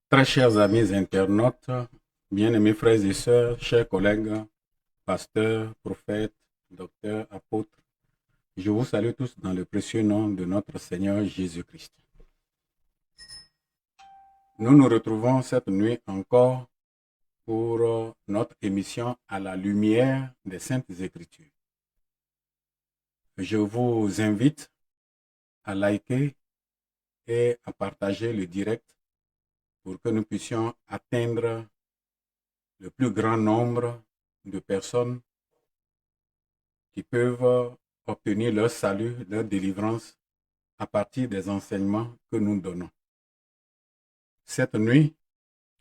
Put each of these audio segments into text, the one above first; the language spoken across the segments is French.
Très chers amis internautes, bien-aimés frères et sœurs, chers collègues, pasteurs, prophètes, docteurs, apôtres, je vous salue tous dans le précieux nom de notre Seigneur Jésus-Christ. Nous nous retrouvons cette nuit encore pour notre émission à la lumière des Saintes Écritures. Je vous invite à liker et à partager le direct pour que nous puissions atteindre le plus grand nombre de personnes qui peuvent obtenir leur salut, leur délivrance à partir des enseignements que nous donnons. Cette nuit,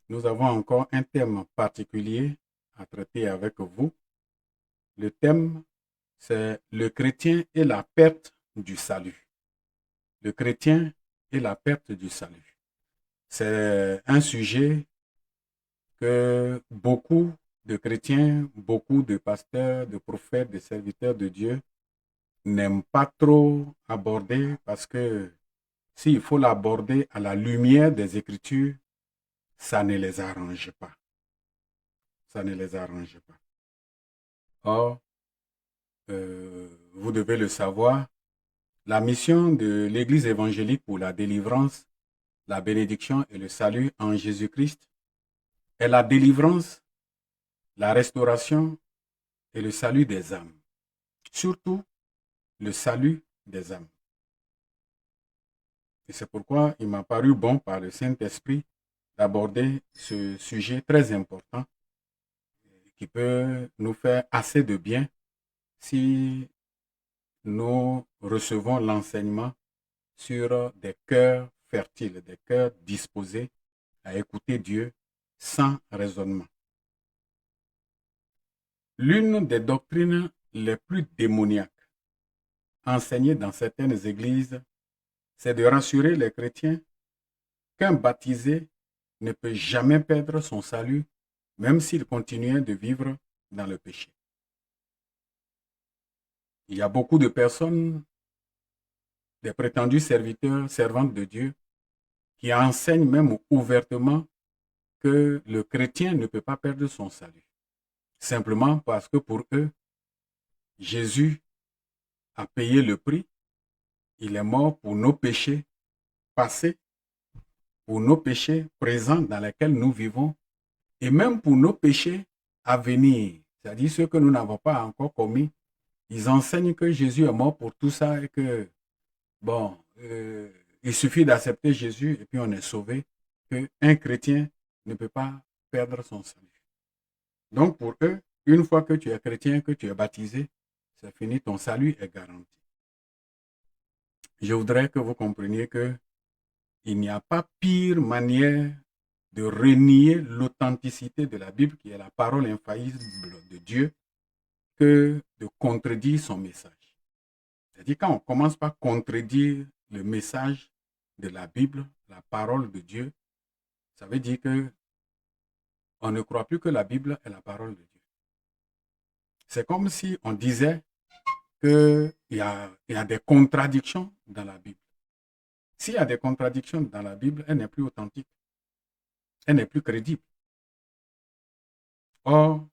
nous avons encore un thème particulier à traiter avec vous. Le thème, c'est le chrétien et la perte du salut. Le chrétien et la perte du salut. C'est un sujet que beaucoup de chrétiens, beaucoup de pasteurs, de prophètes, de serviteurs de Dieu n'aiment pas trop aborder parce que s'il faut l'aborder à la lumière des Écritures, ça ne les arrange pas. Ça ne les arrange pas. Or, vous devez le savoir, la mission de l'Église évangélique pour la délivrance, la bénédiction et le salut en Jésus-Christ est la délivrance, la restauration et le salut des âmes. Surtout, le salut des âmes. Et c'est pourquoi il m'a paru bon par le Saint-Esprit d'aborder ce sujet très important qui peut nous faire assez de bien si nous recevons l'enseignement sur des cœurs fertiles, des cœurs disposés à écouter Dieu sans raisonnement. L'une des doctrines les plus démoniaques enseignées dans certaines églises, c'est de rassurer les chrétiens qu'un baptisé ne peut jamais perdre son salut, même s'il continuait de vivre dans le péché. Il y a beaucoup de personnes, des prétendus serviteurs, servantes de Dieu, qui enseignent même ouvertement que le chrétien ne peut pas perdre son salut. Simplement parce que pour eux, Jésus a payé le prix. Il est mort pour nos péchés passés, pour nos péchés présents dans lesquels nous vivons, et même pour nos péchés à venir, c'est-à-dire ceux que nous n'avons pas encore commis. Ils enseignent que Jésus est mort pour tout ça et que, bon, il suffit d'accepter Jésus et puis on est sauvé, qu'un chrétien ne peut pas perdre son salut. Donc pour eux, une fois que tu es chrétien, que tu es baptisé, c'est fini, ton salut est garanti. Je voudrais que vous compreniez que il n'y a pas pire manière de renier l'authenticité de la Bible, qui est la parole infaillible de Dieu, que de contredire son message. C'est-à-dire quand on commence par contredire le message de la Bible, la parole de Dieu, ça veut dire que on ne croit plus que la Bible est la parole de Dieu. C'est comme si on disait qu'il y a des contradictions dans la Bible. S'il y a des contradictions dans la Bible, elle n'est plus authentique. Elle n'est plus crédible. Or,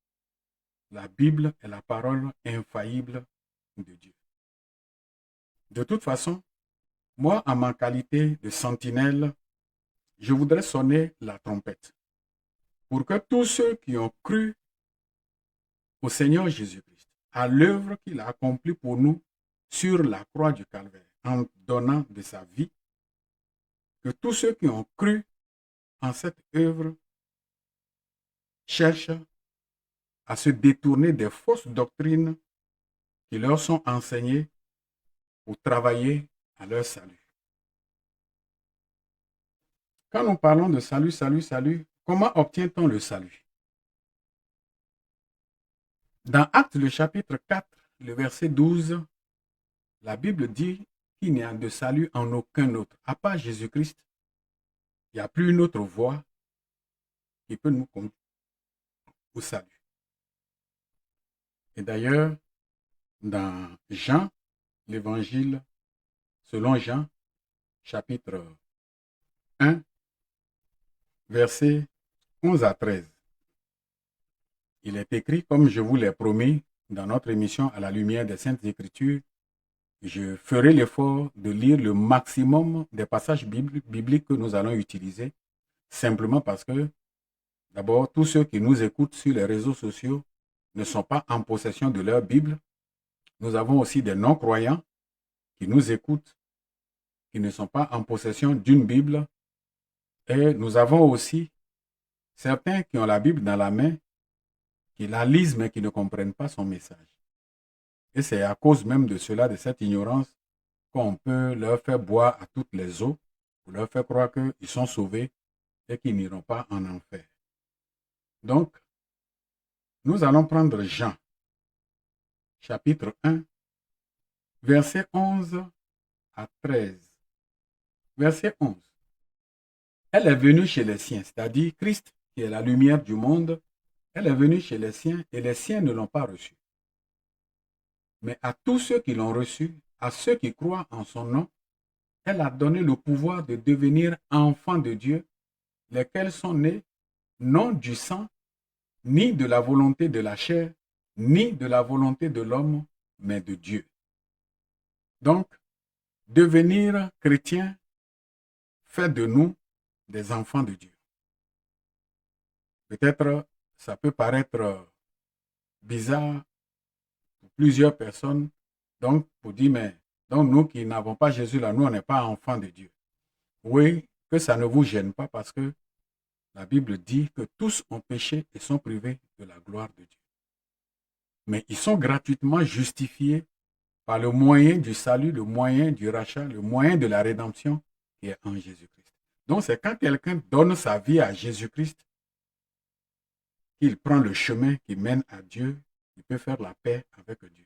la Bible est la parole infaillible de Dieu. De toute façon, moi, en ma qualité de sentinelle, je voudrais sonner la trompette pour que tous ceux qui ont cru au Seigneur Jésus-Christ, à l'œuvre qu'il a accomplie pour nous sur la croix du Calvaire, en donnant de sa vie, que tous ceux qui ont cru en cette œuvre cherchent à se détourner des fausses doctrines qui leur sont enseignées pour travailler à leur salut. Quand nous parlons de salut, comment obtient-on le salut? Dans Actes, le chapitre 4, le verset 12, la Bible dit qu'il n'y a de salut en aucun autre. À part Jésus-Christ, il n'y a plus une autre voie qui peut nous conduire au salut. Et d'ailleurs, dans Jean, l'évangile selon Jean, chapitre 1, versets 11 à 13. Il est écrit, comme je vous l'ai promis, dans notre émission à la lumière des Saintes Écritures, je ferai l'effort de lire le maximum des passages bibliques que nous allons utiliser, simplement parce que, d'abord, tous ceux qui nous écoutent sur les réseaux sociaux ne sont pas en possession de leur Bible. Nous avons aussi des non-croyants qui nous écoutent, qui ne sont pas en possession d'une Bible. Et nous avons aussi certains qui ont la Bible dans la main, qui la lisent mais qui ne comprennent pas son message. Et c'est à cause même de cela, de cette ignorance, qu'on peut leur faire boire à toutes les eaux, pour leur faire croire qu'ils sont sauvés et qu'ils n'iront pas en enfer. Donc, nous allons prendre Jean, chapitre 1, versets 11 à 13. Verset 11. Elle est venue chez les siens, c'est-à-dire Christ, qui est la lumière du monde. Elle est venue chez les siens et les siens ne l'ont pas reçue. Mais à tous ceux qui l'ont reçu, à ceux qui croient en son nom, elle a donné le pouvoir de devenir enfants de Dieu, lesquels sont nés non du sang, ni de la volonté de la chair, ni de la volonté de l'homme, mais de Dieu. Donc, devenir chrétien fait de nous des enfants de Dieu. Peut-être ça peut paraître bizarre pour plusieurs personnes, donc pour dire, mais donc nous qui n'avons pas Jésus là, nous on n'est pas enfants de Dieu. Oui, que ça ne vous gêne pas parce que la Bible dit que tous ont péché et sont privés de la gloire de Dieu. Mais ils sont gratuitement justifiés par le moyen du salut, le moyen du rachat, le moyen de la rédemption qui est en Jésus-Christ. Donc c'est quand quelqu'un donne sa vie à Jésus-Christ qu'il prend le chemin qui mène à Dieu, il peut faire la paix avec Dieu.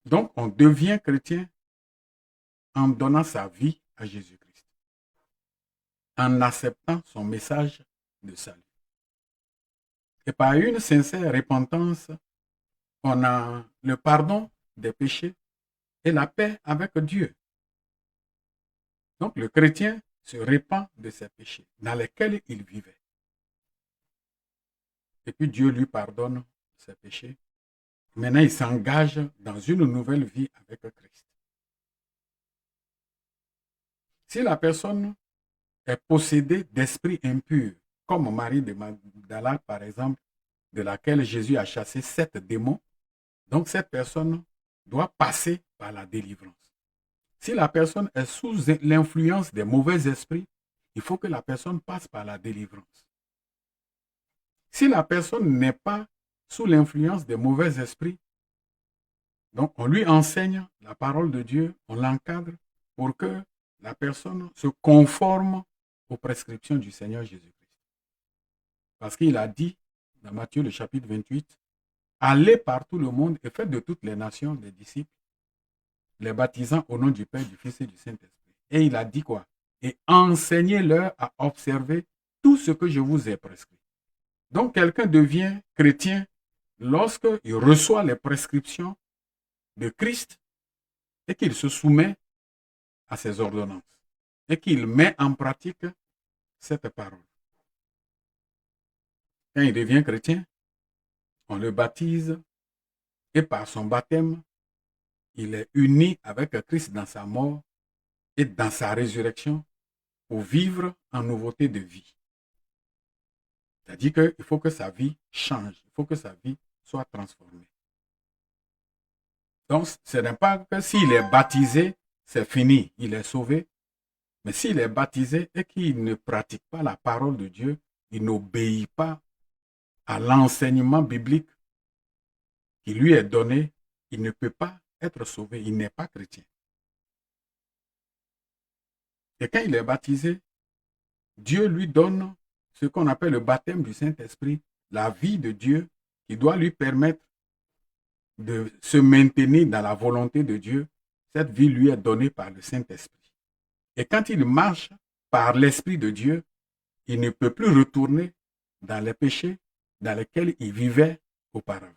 Donc on devient chrétien en donnant sa vie à Jésus-Christ, en acceptant son message de salut. Et par une sincère repentance, on a le pardon des péchés et la paix avec Dieu. Donc le chrétien se répand de ses péchés dans lesquels il vivait. Et puis Dieu lui pardonne ses péchés. Maintenant, il s'engage dans une nouvelle vie avec Christ. Si la personne est possédée d'esprits impurs, comme Marie de Magdala, par exemple, de laquelle Jésus a chassé 7 démons, donc cette personne doit passer par la délivrance. Si la personne est sous l'influence des mauvais esprits, il faut que la personne passe par la délivrance. Si la personne n'est pas sous l'influence des mauvais esprits, donc on lui enseigne la parole de Dieu, on l'encadre pour que la personne se conforme aux prescriptions du Seigneur Jésus-Christ. Parce qu'il a dit dans Matthieu le chapitre 28, allez par tout le monde et faites de toutes les nations des disciples, les baptisant au nom du Père, du Fils et du Saint-Esprit. Et il a dit quoi? Et enseignez-leur à observer tout ce que je vous ai prescrit. Donc quelqu'un devient chrétien lorsqu'il reçoit les prescriptions de Christ et qu'il se soumet à ses ordonnances et qu'il met en pratique cette parole. Quand il devient chrétien, on le baptise et par son baptême, il est uni avec Christ dans sa mort et dans sa résurrection pour vivre en nouveauté de vie. C'est-à-dire qu'il faut que sa vie change, il faut que sa vie soit transformée. Donc, ce n'est pas que s'il est baptisé, c'est fini, il est sauvé. Mais s'il est baptisé et qu'il ne pratique pas la parole de Dieu, il n'obéit pas à l'enseignement biblique qui lui est donné, il ne peut pas être sauvé, il n'est pas chrétien. Et quand il est baptisé, Dieu lui donne ce qu'on appelle le baptême du Saint-Esprit, la vie de Dieu qui doit lui permettre de se maintenir dans la volonté de Dieu. Cette vie lui est donnée par le Saint-Esprit. Et quand il marche par l'Esprit de Dieu, il ne peut plus retourner dans les péchés dans lesquels il vivait auparavant.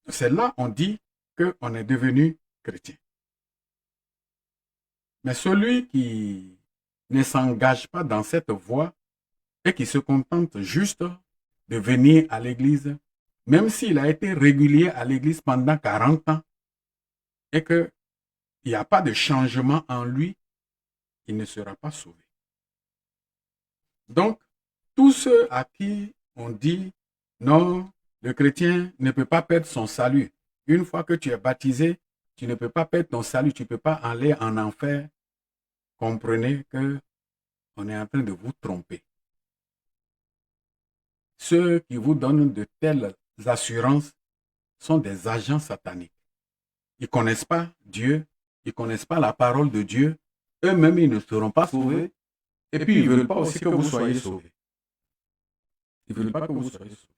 C'est là on dit qu'on est devenu chrétien. Mais celui qui ne s'engage pas dans cette voie et qui se contente juste de venir à l'église, même s'il a été régulier à l'église pendant 40 ans et qu'il n'y a pas de changement en lui, il ne sera pas sauvé. Donc, tous ceux à qui on dit non, le chrétien ne peut pas perdre son salut. Une fois que tu es baptisé, tu ne peux pas perdre ton salut, tu ne peux pas aller en enfer. Comprenez que on est en train de vous tromper. Ceux qui vous donnent de telles assurances sont des agents sataniques. Ils ne connaissent pas Dieu, ils ne connaissent pas la parole de Dieu. Eux-mêmes, ils ne seront pas sauvés. Et puis, ils ne veulent pas aussi que vous soyez sauvés. Ils ne veulent pas que vous soyez sauvés.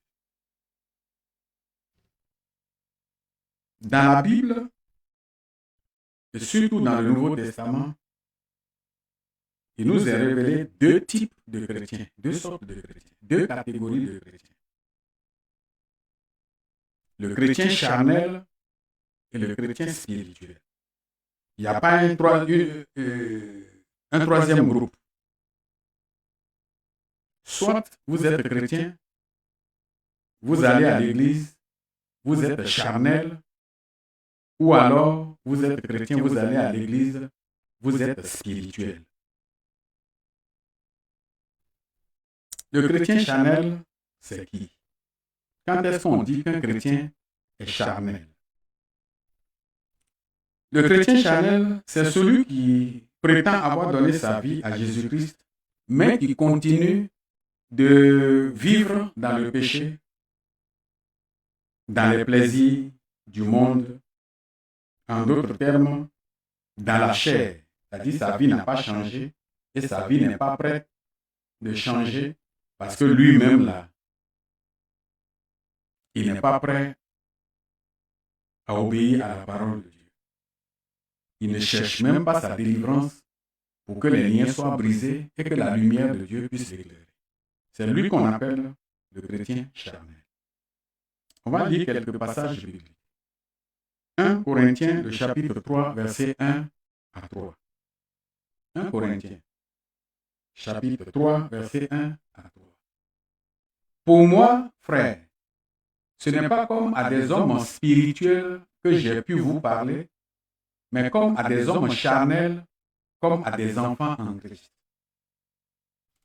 Dans la Bible, et surtout dans le Nouveau Testament, il nous est révélé deux types de chrétiens, deux sortes de chrétiens, deux catégories de chrétiens. Le chrétien charnel et le chrétien spirituel. Il n'y a pas un troisième groupe. Soit vous êtes chrétien, vous allez à l'église, vous êtes charnel, ou alors vous êtes chrétien, vous allez à l'église, vous êtes spirituel. Le chrétien charnel, c'est qui? Quand est-ce qu'on dit qu'un chrétien est charnel? Le chrétien charnel, c'est celui qui prétend avoir donné sa vie à Jésus-Christ, mais qui continue de vivre dans le péché, dans les plaisirs du monde, en d'autres termes, dans la chair. C'est-à-dire sa vie n'a pas changé et sa vie n'est pas prête de changer parce que lui-même, là, il n'est pas prêt à obéir à la parole de Dieu. Il ne cherche même pas sa délivrance pour que les liens soient brisés et que la lumière de Dieu puisse l'éclairer. C'est lui qu'on appelle le chrétien charnel. On va lire quelques passages bibliques. 1 Corinthiens, le chapitre 3, versets 1 à 3. 1 Corinthiens, chapitre 3, versets 1 à 3. Pour moi, frère, ce n'est pas comme à des hommes spirituels que j'ai pu vous parler, mais comme à des hommes charnels, comme à des enfants en Christ.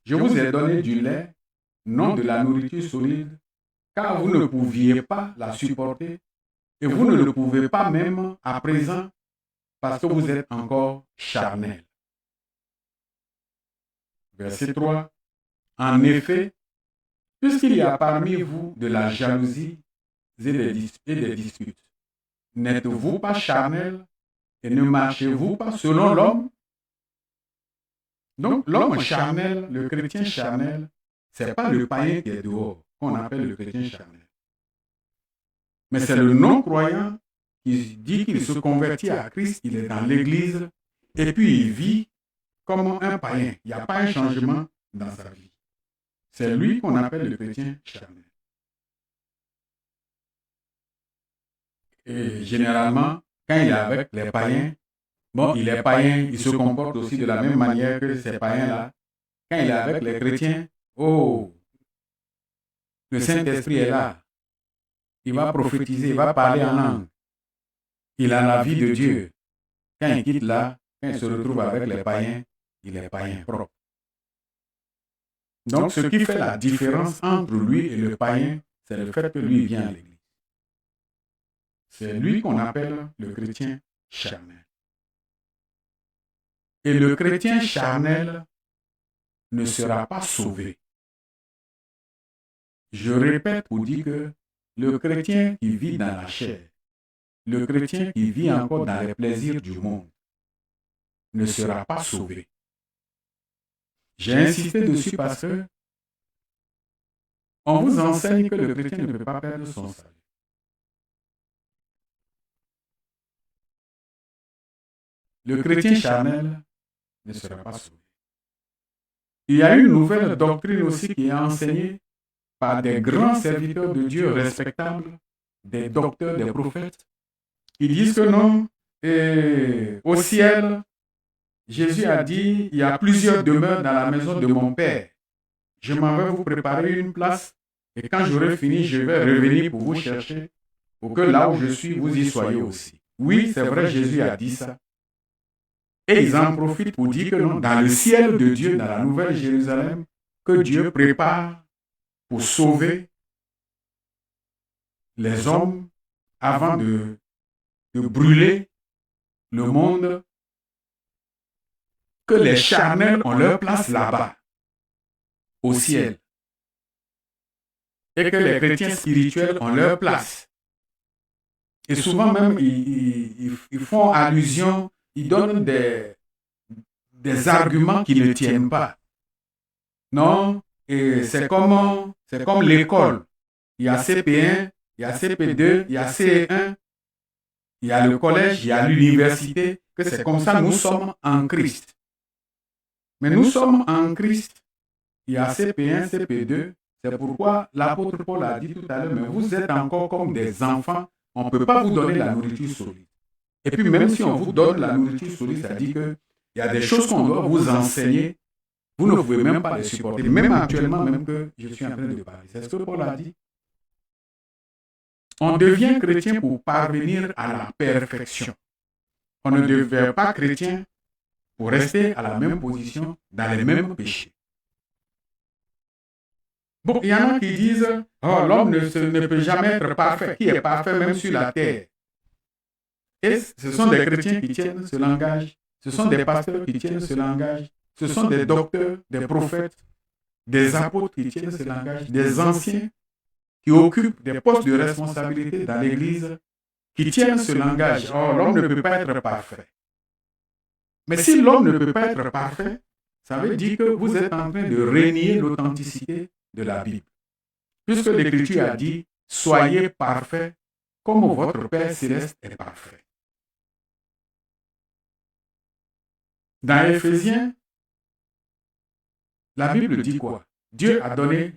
Je vous ai donné du lait, non de la nourriture solide, car vous ne pouviez pas la supporter et vous ne le pouvez pas même à présent parce que vous êtes encore charnel. Verset 3. En effet, puisqu'il y a parmi vous de la jalousie et des disputes, n'êtes-vous pas charnel et ne marchez-vous pas selon l'homme? Donc, l'homme charnel, le chrétien charnel, ce n'est pas le païen qui est dehors, qu'on appelle le chrétien charnel. Mais c'est le non-croyant qui dit qu'il se convertit à Christ, il est dans l'église, et puis il vit comme un païen. Il n'y a pas un changement dans sa vie. C'est lui qu'on appelle le chrétien charnel. Et généralement, quand il est avec les païens, bon, il est païen, il se comporte aussi de la même manière que ces païens-là. Quand il est avec les chrétiens, oh, le Saint-Esprit est là. Il va prophétiser, il va parler en langue. Il a la vie de Dieu. Quand il quitte là, quand il se retrouve avec les païens, il est païen propre. Donc, ce qui fait la différence entre lui et le païen, c'est le fait que lui vient à l'église. C'est lui qu'on appelle le chrétien charnel. Et le chrétien charnel ne sera pas sauvé. Je répète pour dire que le chrétien qui vit dans la chair, le chrétien qui vit encore dans les plaisirs du monde, ne sera pas sauvé. J'ai insisté dessus parce que on vous enseigne que le chrétien ne peut pas perdre son salut. Le chrétien charnel ne sera pas sauvé. Il y a une nouvelle doctrine aussi qui est enseignée par des grands serviteurs de Dieu respectables, des docteurs, des prophètes, qui disent que non, et au ciel, Jésus a dit, il y a plusieurs demeures dans la maison de mon Père. Je m'en vais vous préparer une place et quand j'aurai fini, je vais revenir pour vous chercher, pour que là où je suis, vous y soyez aussi. Oui, c'est vrai, Jésus a dit ça. Et ils en profitent pour dire que non, dans le ciel de Dieu, dans la nouvelle Jérusalem, que Dieu prépare pour sauver les hommes avant de brûler le monde, que les charnels ont leur place là-bas, au ciel, et que les chrétiens spirituels ont leur place. Et souvent même, ils font allusion, ils donnent des arguments qui ne tiennent pas. Non, et c'est comme l'école. Il y a CP1, il y a CP2, il y a CE1, il y a le collège, il y a l'université, que c'est comme ça nous sommes en Christ. Mais nous sommes en Christ. Il y a CP1, CP2. C'est pourquoi l'apôtre Paul a dit tout à l'heure, mais vous êtes encore comme des enfants. On ne peut pas vous donner la nourriture solide. Et puis même si on vous donne la nourriture solide, ça dit qu'il y a des choses qu'on doit vous enseigner. Vous ne pouvez même pas les supporter. Même actuellement, même que je suis en train de parler. C'est ce que Paul a dit. On devient chrétien pour parvenir à la perfection. On ne devient pas chrétien pour rester à la même position dans les mêmes péchés. Bon, il y en a qui disent, oh, l'homme ne peut jamais être parfait. Qui est parfait même sur la terre? Et ce sont des chrétiens qui tiennent ce langage. Ce sont des pasteurs qui tiennent ce langage. Ce sont des docteurs, des prophètes, des apôtres qui tiennent ce langage, des anciens qui occupent des postes de responsabilité dans l'Église, qui tiennent ce langage. Oh, l'homme ne peut pas être parfait. Mais si l'homme ne peut pas être parfait, ça veut dire que vous êtes en train de renier l'authenticité de la Bible. Puisque l'Écriture a dit, soyez parfaits comme votre Père céleste est parfait. Dans Éphésiens, la Bible dit quoi? Dieu a donné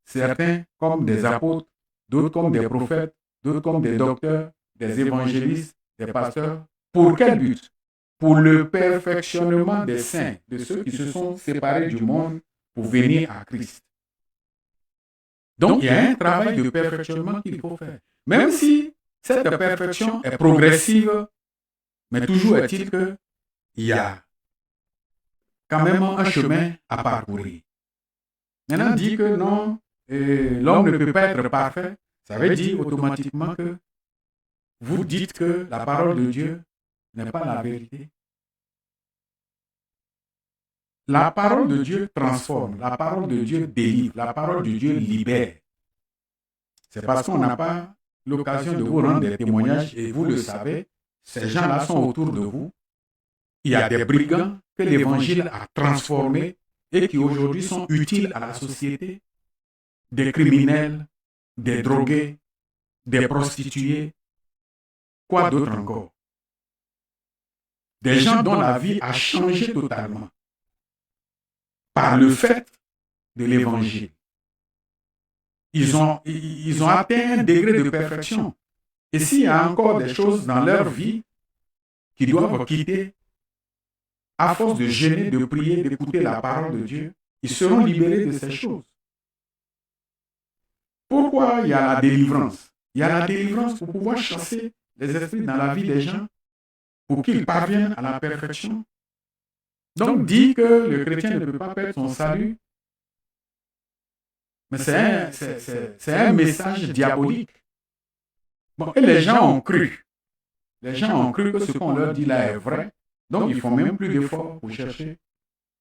certains comme des apôtres, d'autres comme des prophètes, d'autres comme des docteurs, des évangélistes, des pasteurs. Pour quel but? Pour le perfectionnement des saints, de ceux qui se sont séparés du monde pour venir à Christ. Donc, il y a un travail de perfectionnement qu'il faut faire. Même si cette perfection est progressive, mais toujours est-il qu'il y a quand même un chemin à parcourir. Maintenant, dit que non, l'homme ne peut pas être parfait, ça veut dire automatiquement que vous dites que la parole de Dieu n'est pas la vérité. La parole de Dieu transforme, la parole de Dieu délivre, la parole de Dieu libère. C'est parce qu'on n'a pas l'occasion de vous rendre des témoignages et vous le savez, ces gens-là sont autour de vous. Il y a des brigands que l'évangile a transformés et qui aujourd'hui sont utiles à la société. Des criminels, des drogués, des prostituées, quoi d'autre encore? Des gens dont la vie a changé totalement par le fait de l'évangile. Ils ont atteint un degré de perfection. Et s'il y a encore des choses dans leur vie qu'ils doivent quitter, à force de jeûner, de prier, d'écouter la parole de Dieu, ils seront libérés de ces choses. Pourquoi il y a la délivrance? Il y a la délivrance pour pouvoir chasser les esprits dans la vie des gens, pour qu'ils parviennent à la perfection. Donc, dit que le chrétien ne peut pas perdre son salut, mais c'est un message diabolique. Bon, et les gens ont cru. Les gens ont cru que ce qu'on leur dit là est vrai. Donc, ils ne font même plus d'efforts pour chercher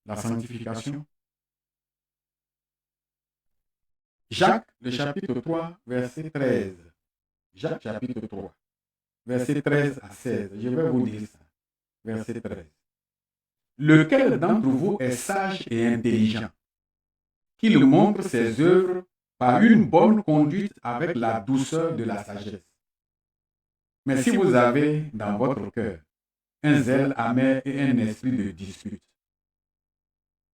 la sanctification. Jacques, le chapitre 3, verset 13. Jacques, chapitre 3, verset 13 à 16. Je vais vous dire ça. Verset 13. Lequel d'entre vous est sage et intelligent, qu'il montre ses œuvres par une bonne conduite avec la douceur de la sagesse. Mais si vous avez dans votre cœur un zèle amer et un esprit de dispute,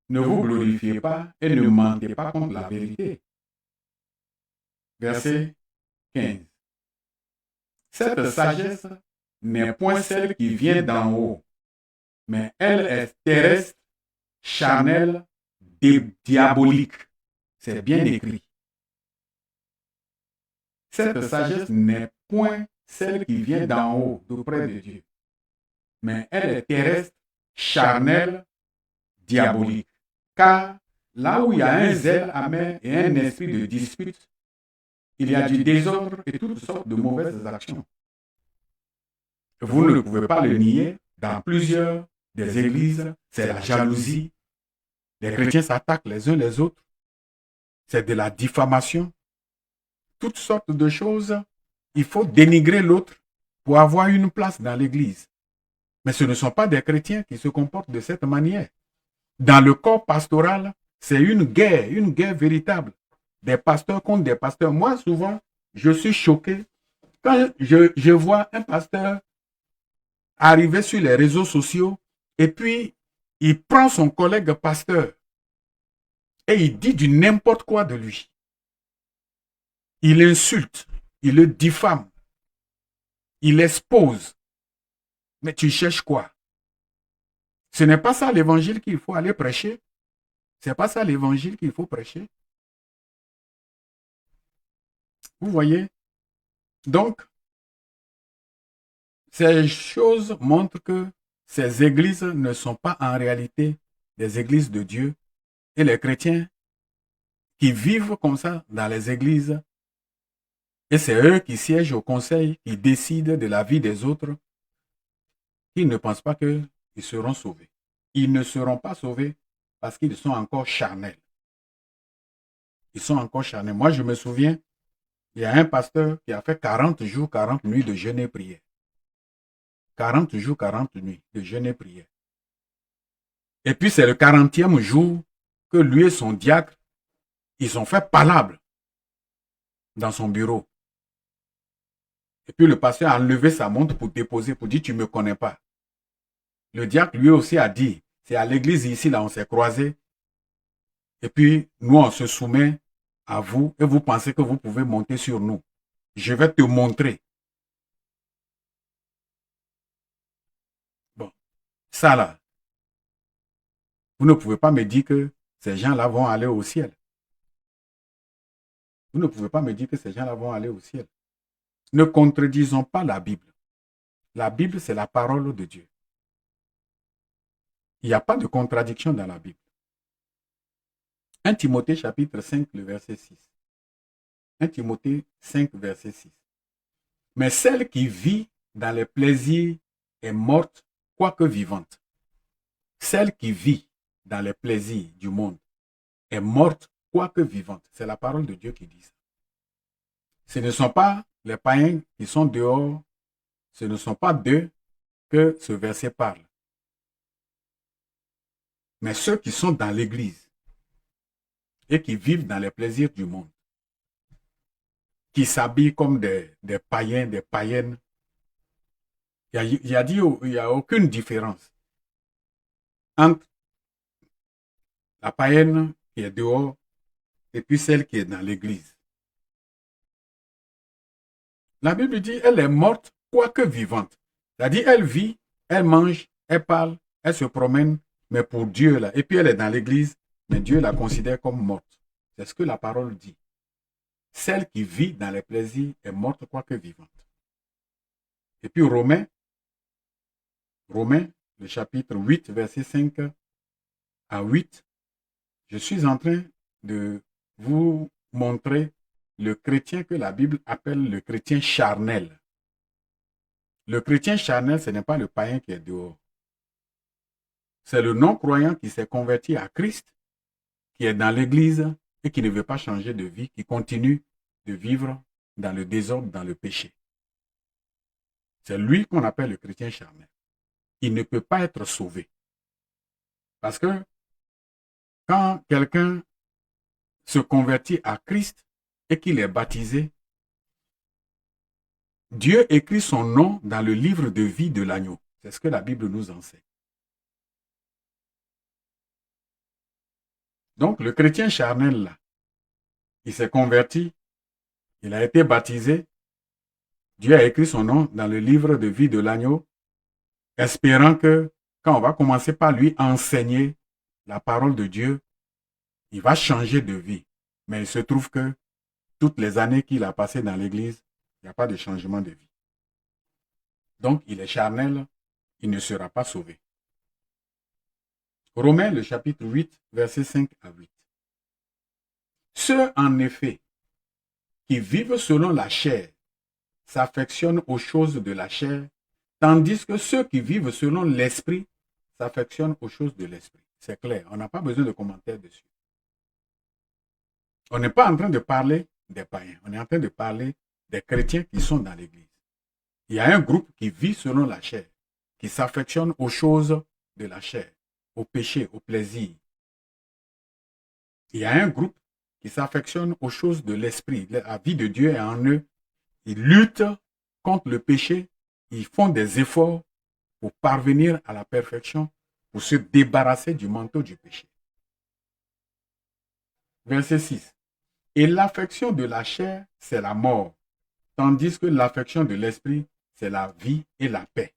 ne vous glorifiez pas et ne mentez pas contre la vérité. Verset 15. Cette sagesse n'est point celle qui vient d'en haut, mais elle est terrestre, charnelle, diabolique. C'est bien écrit. Cette sagesse n'est point celle qui vient d'en haut, d'auprès de Dieu, mais elle est terrestre, charnelle, diabolique. Car là où il y a un zèle amer et un esprit de dispute, il y a du désordre et toutes sortes de mauvaises actions. Vous ne pouvez pas le nier, dans plusieurs des églises, c'est la jalousie. Les chrétiens s'attaquent les uns les autres. C'est de la diffamation. Toutes sortes de choses. Il faut dénigrer l'autre pour avoir une place dans l'église. Mais ce ne sont pas des chrétiens qui se comportent de cette manière. Dans le corps pastoral, c'est une guerre véritable. Des pasteurs contre des pasteurs. Moi, souvent, je suis choqué quand je vois un pasteur arriver sur les réseaux sociaux et puis il prend son collègue pasteur et il dit du n'importe quoi de lui. Il insulte, il le diffame, il expose. Mais tu cherches quoi? Ce n'est pas ça l'évangile qu'il faut aller prêcher. Ce n'est pas ça l'évangile qu'il faut prêcher. Vous voyez? Donc, ces choses montrent que ces églises ne sont pas en réalité des églises de Dieu. Et les chrétiens qui vivent comme ça dans les églises, et c'est eux qui siègent au conseil, qui décident de la vie des autres, ils ne pensent pas qu'ils seront sauvés. Ils ne seront pas sauvés parce qu'ils sont encore charnels. Ils sont encore charnels. Moi, je me souviens, il y a un pasteur qui a fait 40 jours, 40 nuits de jeûne et prière. 40 jours, 40 nuits de jeûne et prière. Et puis, c'est le 40e jour que lui et son diacre, ils ont fait palabre dans son bureau. Et puis, le pasteur a enlevé sa montre pour déposer, pour dire, tu ne me connais pas. Le diacre, lui aussi, a dit, c'est à l'église ici, là, on s'est croisés. Et puis, nous, on se soumet à vous et vous pensez que vous pouvez monter sur nous. Je vais te montrer. Bon, ça là, vous ne pouvez pas me dire que ces gens-là vont aller au ciel. Vous ne pouvez pas me dire que ces gens-là vont aller au ciel. Ne contredisons pas la Bible. La Bible, c'est la parole de Dieu. Il n'y a pas de contradiction dans la Bible. 1 Timothée chapitre 5, le verset 6. 1 Timothée 5, verset 6. Mais celle qui vit dans les plaisirs est morte, quoique vivante. Celle qui vit dans les plaisirs du monde est morte, quoique vivante. C'est la parole de Dieu qui dit ça. Ce ne sont pas les païens qui sont dehors, ce ne sont pas d'eux que ce verset parle. Mais ceux qui sont dans l'église et qui vivent dans les plaisirs du monde, qui s'habillent comme des païens, des païennes, il n'y a aucune différence entre la païenne qui est dehors et puis celle qui est dans l'église. La Bible dit, elle est morte, quoique vivante. C'est-à-dire, elle vit, elle mange, elle parle, elle se promène, mais pour Dieu, là. Et puis, elle est dans l'église, mais Dieu la considère comme morte. C'est ce que la parole dit. Celle qui vit dans les plaisirs est morte, quoique vivante. Et puis, Romains, le chapitre 8, verset 5 à 8, je suis en train de vous montrer le chrétien que la Bible appelle le chrétien charnel. Le chrétien charnel, ce n'est pas le païen qui est dehors. C'est le non-croyant qui s'est converti à Christ, qui est dans l'église et qui ne veut pas changer de vie, qui continue de vivre dans le désordre, dans le péché. C'est lui qu'on appelle le chrétien charnel. Il ne peut pas être sauvé. Parce que quand quelqu'un se convertit à Christ et qu'il est baptisé, Dieu écrit son nom dans le livre de vie de l'agneau. C'est ce que la Bible nous enseigne. Donc, le chrétien charnel, là, il s'est converti, il a été baptisé, Dieu a écrit son nom dans le livre de vie de l'agneau, espérant que quand on va commencer par lui enseigner la parole de Dieu, il va changer de vie. Mais il se trouve que toutes les années qu'il a passées dans l'église, il n'y a pas de changement de vie. Donc, il est charnel, il ne sera pas sauvé. Romains, le chapitre 8, versets 5 à 8. Ceux, en effet, qui vivent selon la chair, s'affectionnent aux choses de la chair, tandis que ceux qui vivent selon l'esprit s'affectionnent aux choses de l'esprit. C'est clair, on n'a pas besoin de commentaires dessus. On n'est pas en train de parler des païens, on est en train de parler des chrétiens qui sont dans l'église. Il y a un groupe qui vit selon la chair, qui s'affectionne aux choses de la chair, au péché, au plaisir. Il y a un groupe qui s'affectionne aux choses de l'esprit. La vie de Dieu est en eux. Ils luttent contre le péché. Ils font des efforts pour parvenir à la perfection, pour se débarrasser du manteau du péché. Verset 6. Et l'affection de la chair, c'est la mort, tandis que l'affection de l'esprit, c'est la vie et la paix.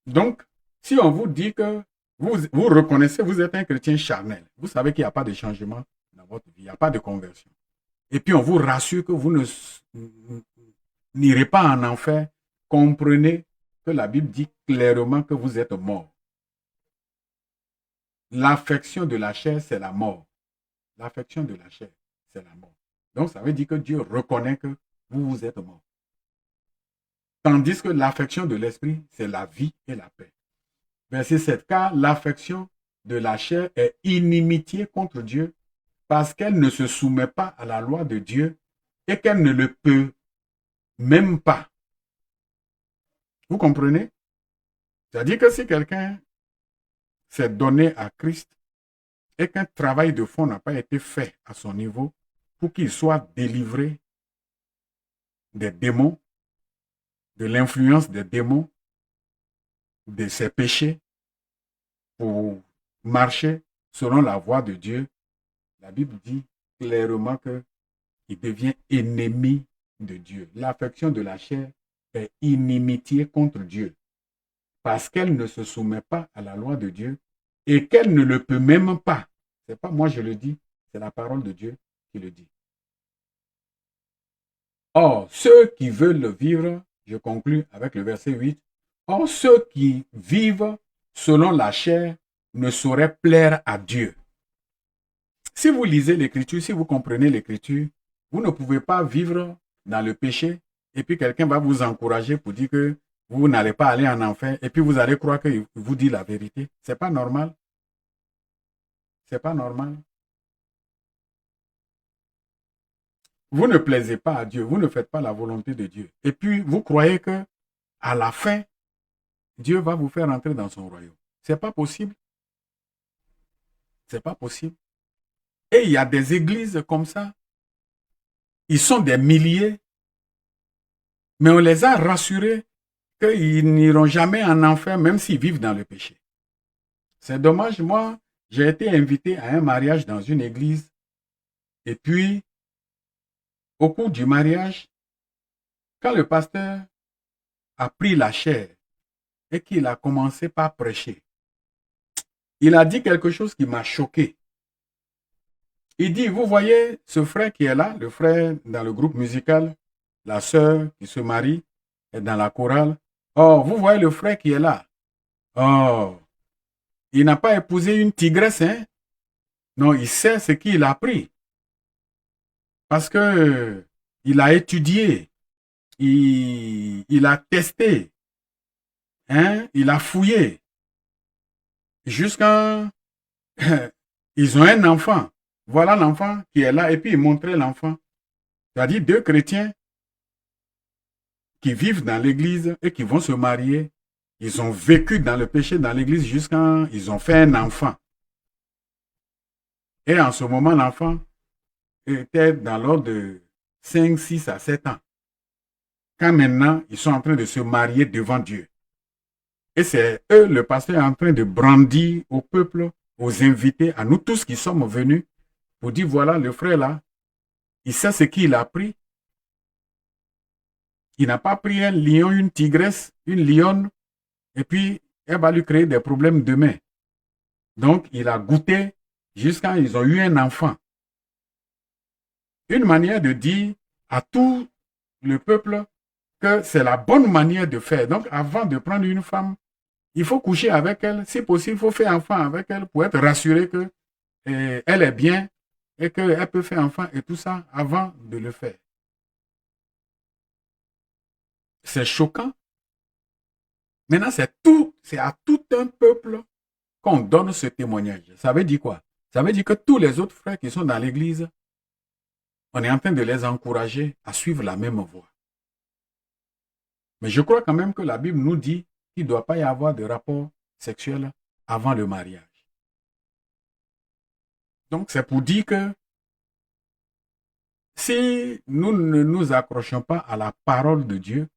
Donc, si on vous dit que vous reconnaissez, vous êtes un chrétien charnel, vous savez qu'il n'y a pas de changement dans votre vie, il n'y a pas de conversion. Et puis on vous rassure que vous n'irez pas en enfer, comprenez que la Bible dit clairement que vous êtes mort. L'affection de la chair, c'est la mort. L'affection de la chair, c'est la mort. Donc ça veut dire que Dieu reconnaît que vous êtes mort. Tandis que l'affection de l'esprit, c'est la vie et la paix. Verset 7. Car l'affection de la chair est inimitié contre Dieu parce qu'elle ne se soumet pas à la loi de Dieu et qu'elle ne le peut même pas. Vous comprenez? C'est-à-dire que si quelqu'un s'est donné à Christ et qu'un travail de fond n'a pas été fait à son niveau pour qu'il soit délivré des démons, de l'influence des démons, de ses péchés, pour marcher selon la voie de Dieu, la Bible dit clairement qu'il devient ennemi de Dieu. L'affection de la chair est inimitié contre Dieu parce qu'elle ne se soumet pas à la loi de Dieu et qu'elle ne le peut même pas. Ce n'est pas moi je le dis, c'est la parole de Dieu qui le dit. Or, ceux qui veulent vivre, je conclus avec le verset 8, or ceux qui vivent selon la chair ne sauraient plaire à Dieu. Si vous lisez l'Écriture, si vous comprenez l'Écriture, vous ne pouvez pas vivre dans le péché et puis quelqu'un va vous encourager pour dire que vous n'allez pas aller en enfer et puis vous allez croire qu'il vous dit la vérité. C'est pas normal. C'est pas normal. Vous ne plaisez pas à Dieu, vous ne faites pas la volonté de Dieu. Et puis vous croyez que à la fin, Dieu va vous faire entrer dans son royaume. C'est pas possible. C'est pas possible. Et il y a des églises comme ça. Ils sont des milliers. Mais on les a rassurés qu'ils n'iront jamais en enfer, même s'ils vivent dans le péché. C'est dommage, moi, j'ai été invité à un mariage dans une église. Et puis, au cours du mariage, quand le pasteur a pris la chair et qu'il a commencé par prêcher, il a dit quelque chose qui m'a choqué. Il dit, vous voyez ce frère qui est là, le frère dans le groupe musical, la sœur qui se marie, est dans la chorale. Oh, vous voyez le frère qui est là. Oh, il n'a pas épousé une tigresse, hein? Non, il sait ce qu'il a appris. Parce que il a étudié, il a testé, hein? Il a fouillé. Jusqu'à... Ils ont un enfant. Voilà l'enfant qui est là et puis il montrait l'enfant. C'est-à-dire deux chrétiens qui vivent dans l'église et qui vont se marier. Ils ont vécu dans le péché dans l'église jusqu'à... Ils ont fait un enfant. Et en ce moment, l'enfant était dans l'ordre de 5, 6 à 7 ans. Quand maintenant, ils sont en train de se marier devant Dieu. Et c'est eux, le pasteur, est en train de brandir au peuple, aux invités, à nous tous qui sommes venus, pour dire, voilà, le frère là, il sait ce qu'il a pris. Il n'a pas pris un lion, une tigresse, une lionne, et puis elle va lui créer des problèmes demain. Donc, il a goûté jusqu'à ils ont eu un enfant. Une manière de dire à tout le peuple que c'est la bonne manière de faire. Donc, avant de prendre une femme, il faut coucher avec elle. Si possible, il faut faire enfant avec elle pour être rassuré que elle est bien et qu'elle peut faire enfant et tout ça avant de le faire. C'est choquant. Maintenant, c'est à tout un peuple qu'on donne ce témoignage. Ça veut dire quoi? Ça veut dire que tous les autres frères qui sont dans l'église, on est en train de les encourager à suivre la même voie. Mais je crois quand même que la Bible nous dit qu'il ne doit pas y avoir de rapport sexuel avant le mariage. Donc, c'est pour dire que si nous ne nous accrochons pas à la parole de Dieu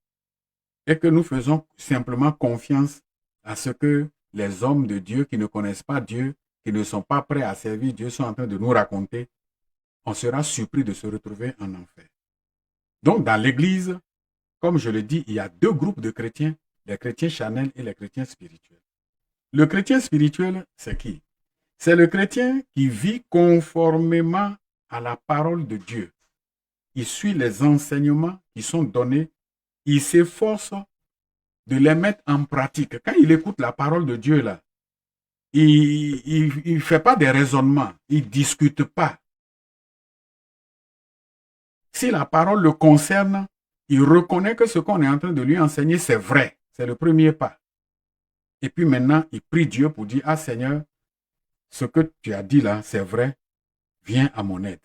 et que nous faisons simplement confiance à ce que les hommes de Dieu qui ne connaissent pas Dieu, qui ne sont pas prêts à servir Dieu, sont en train de nous raconter, on sera surpris de se retrouver en enfer. Donc, dans l'Église, comme je le dis, il y a deux groupes de chrétiens, les chrétiens charnels et les chrétiens spirituels. Le chrétien spirituel, c'est qui? C'est le chrétien qui vit conformément à la parole de Dieu. Il suit les enseignements qui sont donnés. Il s'efforce de les mettre en pratique. Quand il écoute la parole de Dieu, là, il ne fait pas des raisonnements. Il ne discute pas. Si la parole le concerne, il reconnaît que ce qu'on est en train de lui enseigner, c'est vrai. C'est le premier pas. Et puis maintenant, il prie Dieu pour dire, ah Seigneur, ce que tu as dit là, c'est vrai, viens à mon aide.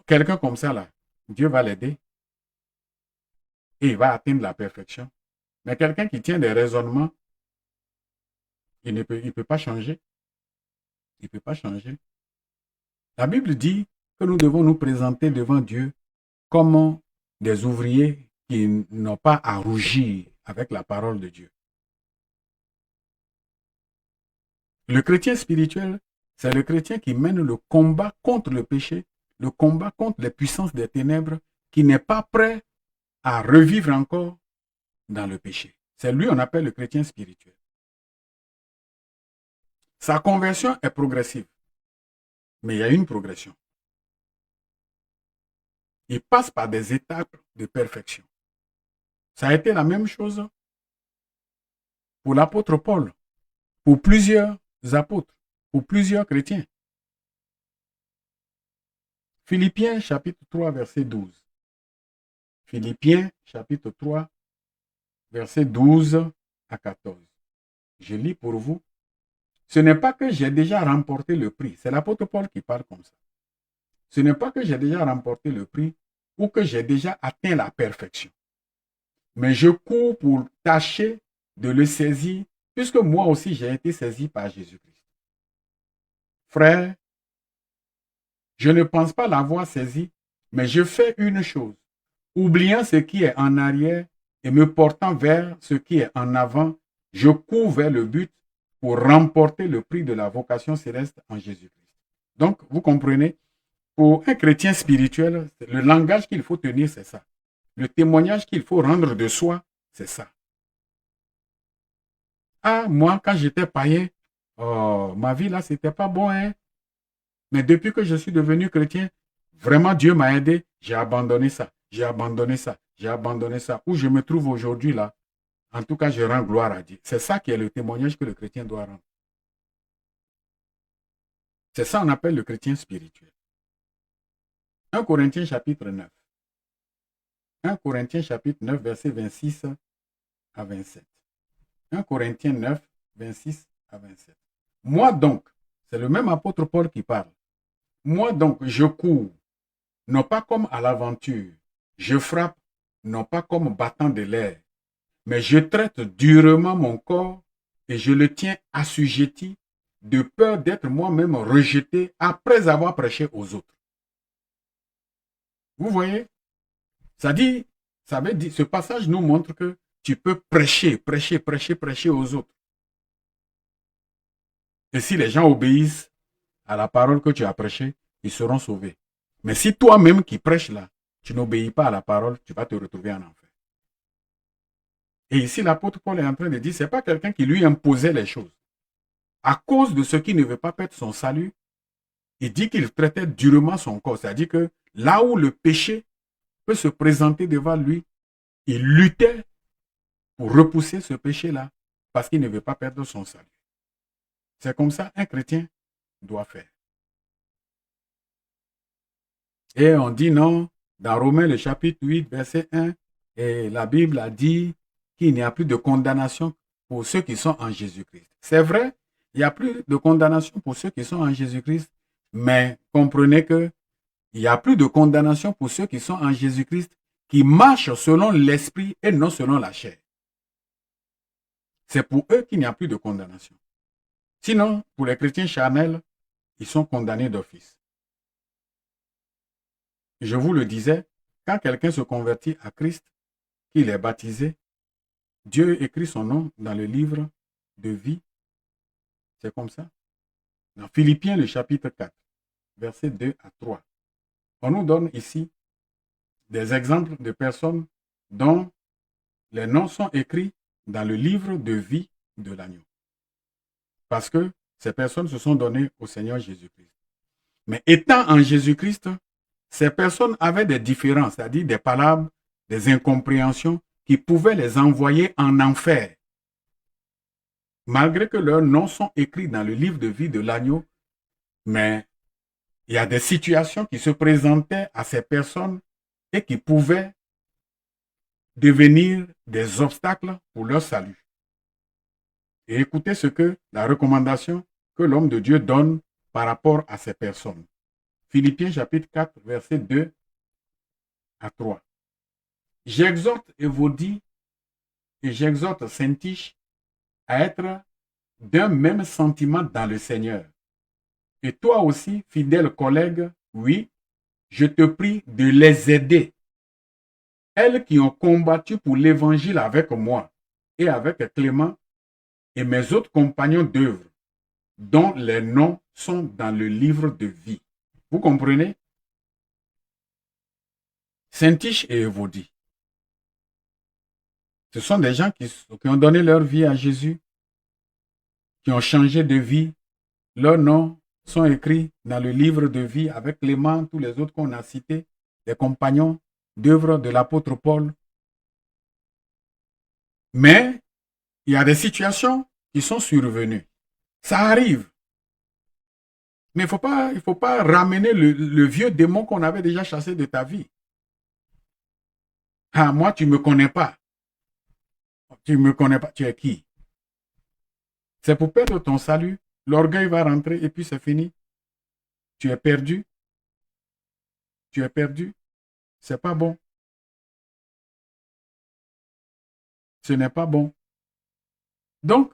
Quelqu'un comme ça, là, Dieu va l'aider et il va atteindre la perfection. Mais quelqu'un qui tient des raisonnements, il ne peut pas changer. Il ne peut pas changer. La Bible dit que nous devons nous présenter devant Dieu comme des ouvriers qui n'ont pas à rougir avec la parole de Dieu. Le chrétien spirituel, c'est le chrétien qui mène le combat contre le péché, le combat contre les puissances des ténèbres, qui n'est pas prêt à revivre encore dans le péché. C'est lui qu'on appelle le chrétien spirituel. Sa conversion est progressive, mais il y a une progression. Il passe par des étapes de perfection. Ça a été la même chose pour l'apôtre Paul, pour plusieurs apôtres, pour plusieurs chrétiens. Philippiens chapitre 3, verset 12. Philippiens chapitre 3, verset 12 à 14. Je lis pour vous. Ce n'est pas que j'ai déjà remporté le prix. C'est l'apôtre Paul qui parle comme ça. Ce n'est pas que j'ai déjà remporté le prix ou que j'ai déjà atteint la perfection. Mais je cours pour tâcher de le saisir, puisque moi aussi j'ai été saisi par Jésus-Christ. Frère, je ne pense pas l'avoir saisi, mais je fais une chose, oubliant ce qui est en arrière et me portant vers ce qui est en avant, je cours vers le but pour remporter le prix de la vocation céleste en Jésus-Christ. Donc, vous comprenez, pour un chrétien spirituel, le langage qu'il faut tenir, c'est ça. Le témoignage qu'il faut rendre de soi, c'est ça. Ah, moi, quand j'étais païen, oh, ma vie là, c'était pas bon, hein. Mais depuis que je suis devenu chrétien, vraiment Dieu m'a aidé, j'ai abandonné ça, j'ai abandonné ça, j'ai abandonné ça. Où je me trouve aujourd'hui là, en tout cas, je rends gloire à Dieu. C'est ça qui est le témoignage que le chrétien doit rendre. C'est ça qu'on appelle le chrétien spirituel. 1 Corinthiens chapitre 9. 1 Corinthiens chapitre 9, verset 26 à 27. 1 Corinthiens 9, 26 à 27. Moi donc, c'est le même apôtre Paul qui parle. Moi donc, je cours, non pas comme à l'aventure. Je frappe, non pas comme battant de l'air. Mais je traite durement mon corps et je le tiens assujetti de peur d'être moi-même rejeté après avoir prêché aux autres. Vous voyez? Ça veut dire, ce passage nous montre que tu peux prêcher aux autres. Et si les gens obéissent à la parole que tu as prêchée, ils seront sauvés. Mais si toi-même qui prêches là, tu n'obéis pas à la parole, tu vas te retrouver en enfer. Et ici, l'apôtre Paul est en train de dire, ce n'est pas quelqu'un qui lui imposait les choses. À cause de ce qui ne veut pas perdre son salut, il dit qu'il traitait durement son corps. C'est-à-dire que là où le péché peut se présenter devant lui, il luttait pour repousser ce péché-là parce qu'il ne veut pas perdre son salut. C'est comme ça un chrétien doit faire. Et on dit non, dans Romains le chapitre 8, verset 1, et la Bible a dit qu'il n'y a plus de condamnation pour ceux qui sont en Jésus-Christ. C'est vrai, il n'y a plus de condamnation pour ceux qui sont en Jésus-Christ, mais comprenez que il n'y a plus de condamnation pour ceux qui sont en Jésus-Christ, qui marchent selon l'esprit et non selon la chair. C'est pour eux qu'il n'y a plus de condamnation. Sinon, pour les chrétiens charnels, ils sont condamnés d'office. Je vous le disais, quand quelqu'un se convertit à Christ, qu'il est baptisé, Dieu écrit son nom dans le livre de vie. C'est comme ça. Dans Philippiens, le chapitre 4, versets 2 à 3. On nous donne ici des exemples de personnes dont les noms sont écrits dans le livre de vie de l'agneau. Parce que ces personnes se sont données au Seigneur Jésus-Christ. Mais étant en Jésus-Christ, ces personnes avaient des différences, c'est-à-dire des palabres, des incompréhensions qui pouvaient les envoyer en enfer. Malgré que leurs noms sont écrits dans le livre de vie de l'agneau, mais il y a des situations qui se présentaient à ces personnes et qui pouvaient devenir des obstacles pour leur salut. Et écoutez ce que la recommandation que l'homme de Dieu donne par rapport à ces personnes. Philippiens chapitre 4, versets 2 à 3. J'exhorte Évodie et j'exhorte Syntyche à être d'un même sentiment dans le Seigneur. Et toi aussi, fidèle collègue, oui, je te prie de les aider. Elles qui ont combattu pour l'évangile avec moi et avec Clément et mes autres compagnons d'œuvre, dont les noms sont dans le livre de vie. Vous comprenez? Syntyche et Évodie. Ce sont des gens qui ont donné leur vie à Jésus, qui ont changé de vie. Leurs noms sont écrits dans le livre de vie avec Clément, tous les autres qu'on a cités, les compagnons d'œuvre de l'apôtre Paul. Mais il y a des situations qui sont survenues. Ça arrive. Mais il ne faut pas ramener le vieux démon qu'on avait déjà chassé de ta vie. Ah, moi, tu ne me connais pas. Tu ne me connais pas. Tu es qui? C'est pour perdre ton salut. L'orgueil va rentrer et puis c'est fini. Tu es perdu. Tu es perdu. C'est pas bon. Ce n'est pas bon. Donc,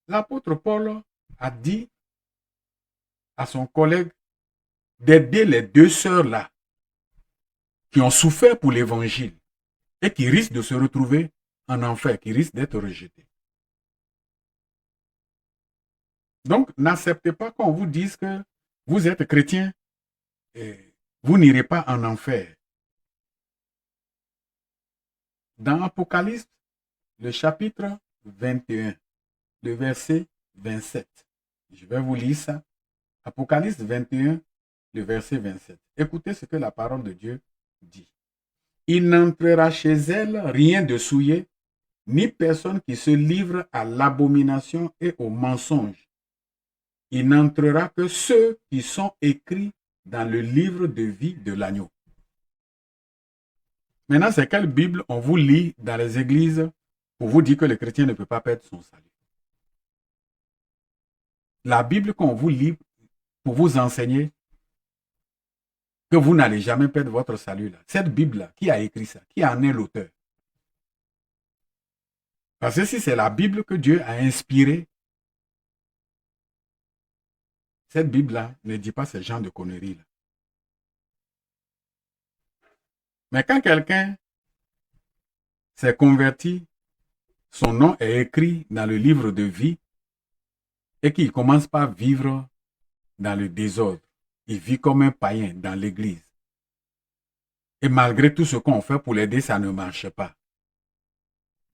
l'apôtre Paul a dit à son collègue d'aider les deux sœurs-là qui ont souffert pour l'évangile et qui risquent de se retrouver en enfer, qui risquent d'être rejetées. Donc, n'acceptez pas qu'on vous dise que vous êtes chrétien et vous n'irez pas en enfer. Dans Apocalypse, le chapitre 21, le verset 27. Je vais vous lire ça. Apocalypse 21, le verset 27. Écoutez ce que la parole de Dieu dit. Il n'entrera chez elle rien de souillé, ni personne qui se livre à l'abomination et au mensonge. Il n'entrera que ceux qui sont écrits dans le livre de vie de l'agneau. Maintenant, c'est quelle Bible on vous lit dans les églises pour vous dire que le chrétien ne peut pas perdre son salut? La Bible qu'on vous lit pour vous enseigner que vous n'allez jamais perdre votre salut là. Cette Bible-là, qui a écrit ça? Qui en est l'auteur? Parce que si c'est la Bible que Dieu a inspirée, cette Bible-là ne dit pas ce genre de conneries là. Mais quand quelqu'un s'est converti, son nom est écrit dans le livre de vie et qu'il commence par vivre dans le désordre. Il vit comme un païen dans l'église. Et malgré tout ce qu'on fait pour l'aider, ça ne marche pas.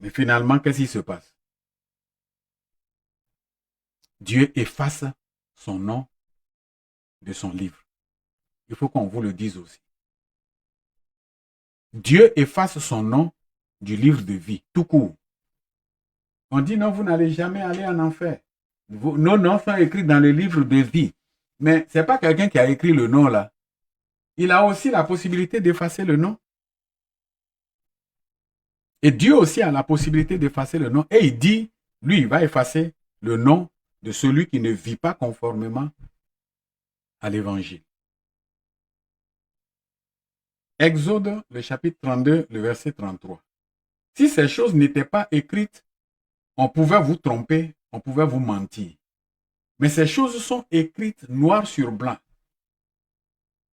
Mais finalement, qu'est-ce qui se passe? Dieu efface son nom de son livre. Il faut qu'on vous le dise aussi. Dieu efface son nom du livre de vie, tout court. On dit non, vous n'allez jamais aller en enfer. Nos noms sont écrits dans le livre de vie. Mais ce n'est pas quelqu'un qui a écrit le nom là. Il a aussi la possibilité d'effacer le nom. Et Dieu aussi a la possibilité d'effacer le nom. Et il dit, lui, il va effacer le nom de celui qui ne vit pas conformément à l'évangile. Exode, le chapitre 32, le verset 33. Si ces choses n'étaient pas écrites, on pouvait vous tromper, on pouvait vous mentir. Mais ces choses sont écrites noir sur blanc.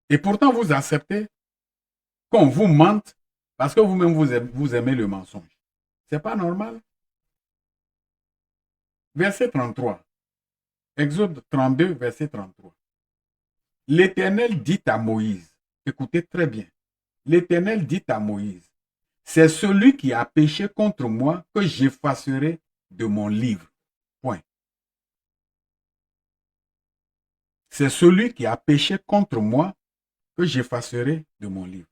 Et pourtant, vous acceptez qu'on vous mente parce que vous-même, vous aimez le mensonge. C'est pas normal. Verset 33. Exode 32, verset 33. L'Éternel dit à Moïse, écoutez très bien, l'Éternel dit à Moïse, c'est celui qui a péché contre moi que j'effacerai de mon livre. Point. C'est celui qui a péché contre moi que j'effacerai de mon livre.